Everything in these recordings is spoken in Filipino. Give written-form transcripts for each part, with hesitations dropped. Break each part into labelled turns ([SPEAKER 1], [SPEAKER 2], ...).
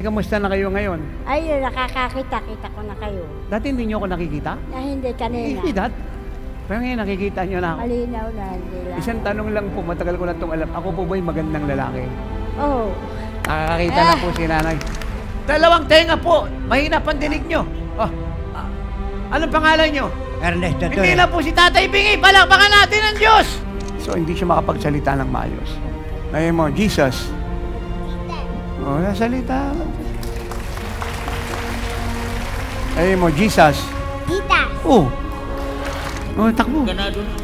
[SPEAKER 1] Kamusta na kayo ngayon?
[SPEAKER 2] Ay, nakakakita ko na kayo.
[SPEAKER 1] Dati hindi nyo ako nakikita?
[SPEAKER 2] Hindi, kanina.
[SPEAKER 1] Hindi, pero ngayon nakikita nyo na ako.
[SPEAKER 2] Malinaw na, hindi lang.
[SPEAKER 1] Isang tanong lang po, matagal ko na itong alam. Ako po ba'y magandang lalaki?
[SPEAKER 2] Oo.
[SPEAKER 1] Nakakakita na po si nanay. Dalawang tenga po, mahina pandinig nyo. Anong pangalan nyo?
[SPEAKER 3] Ernesto Torres.
[SPEAKER 1] Hindi na po si Tatay Bingi, palakpakan natin ang Diyos! So hindi siya makapagsalita ng maayos. Ngayon mo, Jesus. Oh, nasalita. Ngayon mo, Jesus.
[SPEAKER 2] Tita.
[SPEAKER 1] Oh. Oh, takbo.
[SPEAKER 3] Ganado na.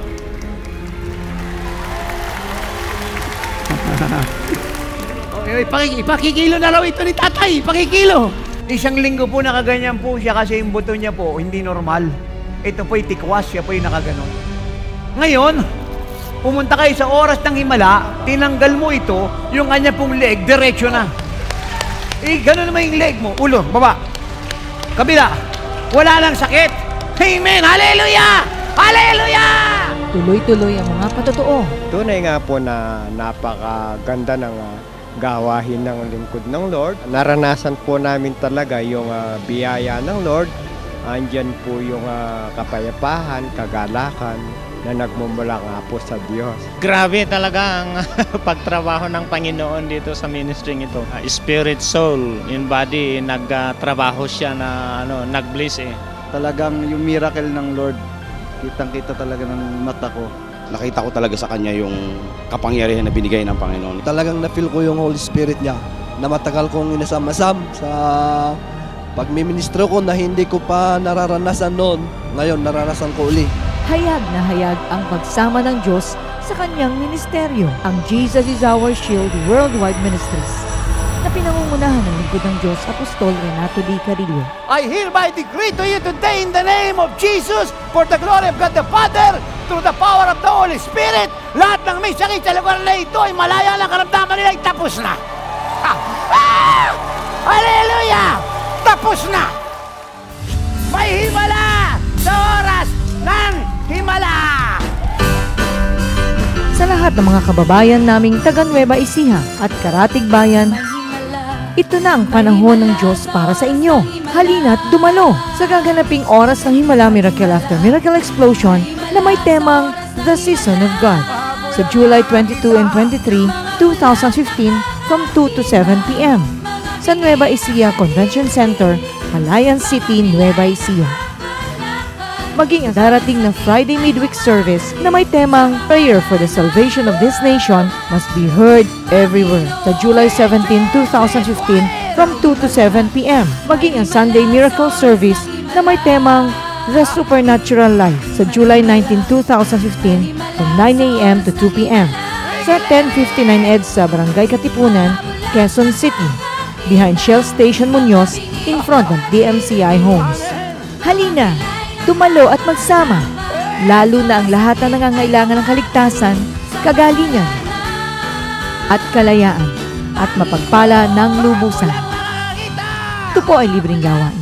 [SPEAKER 1] Ipakikilo na raw ito ni Tatay. Ipakikilo. Isang linggo po nakaganyan po siya kasi yung buto niya po hindi normal. Ito po'y tikwas, siya po'y nakaganon. Ngayon, pumunta kayo sa oras ng himala, tinanggal mo ito, yung kanya pong leg, diretso na. Gano'n naman yung leg mo. Ulo, baba. Kabila. Wala lang sakit. Amen! Hallelujah! Hallelujah!
[SPEAKER 4] Tuloy-tuloy ang mga patotoo.
[SPEAKER 5] Tunay nga po na napakaganda ng gawain ng lingkod ng Lord. Naranasan po namin talaga yung biyaya ng Lord. Andyan po yung kapayapaan, kagalakan na nagmumula nga po sa Diyos.
[SPEAKER 6] Grabe talaga ang pagtrabaho ng Panginoon dito sa ministry ito. Spirit, soul, in body, nagtrabaho siya na nag-bliss eh.
[SPEAKER 7] Talagang yung miracle ng Lord, kitang-kita talaga ng mata ko.
[SPEAKER 8] Nakita ko talaga sa kanya yung kapangyarihan na binigay ng Panginoon.
[SPEAKER 9] Talagang na-feel ko yung Holy Spirit niya na matagal kong inasam-asam sa pagmiministro ko na hindi ko pa nararanasan noon. Ngayon, naranasan ko uli.
[SPEAKER 4] Hayag na hayag ang pagsama ng Diyos sa kanyang ministeryo, ang Jesus is Our Shield Worldwide Ministries, na pinangungunahan ng lingkod ng Diyos, Apostol Renato D. Carillo.
[SPEAKER 1] I hereby decree to you today in the name of Jesus, for the glory of God the Father, through the power of the Holy Spirit, lahat ng may sakit sa lugar na ito ay malaya ng karamdaman nila ay tapos na. Hallelujah! Tapos na! May himala sa oras ng himala!
[SPEAKER 4] Sa lahat ng mga kababayan naming taga Nueva Ecija at Karatig Bayan, ito na ang panahon ng Diyos para sa inyo. Halina't dumalo sa gaganaping oras ng Himala Miracle After Miracle Explosion na may temang The Season of God sa July 22 and 23, 2015 from 2 to 7 p.m. sa Nueva Ecija Convention Center, Malayan City, Nueva Ecija. Maging ang darating na Friday midweek service na may temang Prayer for the Salvation of this Nation must be heard everywhere sa July 17, 2015 from 2 to 7 p.m. Maging ang Sunday Miracle Service na may temang The Supernatural Life sa July 19, 2015 from 9 a.m. to 2 p.m. sa 1059 EDSA Barangay Katipunan, Quezon City, behind Shell Station Muñoz in front of DMCI Homes. Halina! Tumalo at magsama, lalo na ang lahat na nangangailangan ng kaligtasan, kagalingan, at kalayaan, at mapagpala ng lubusan. Ito po ay libreng gawain.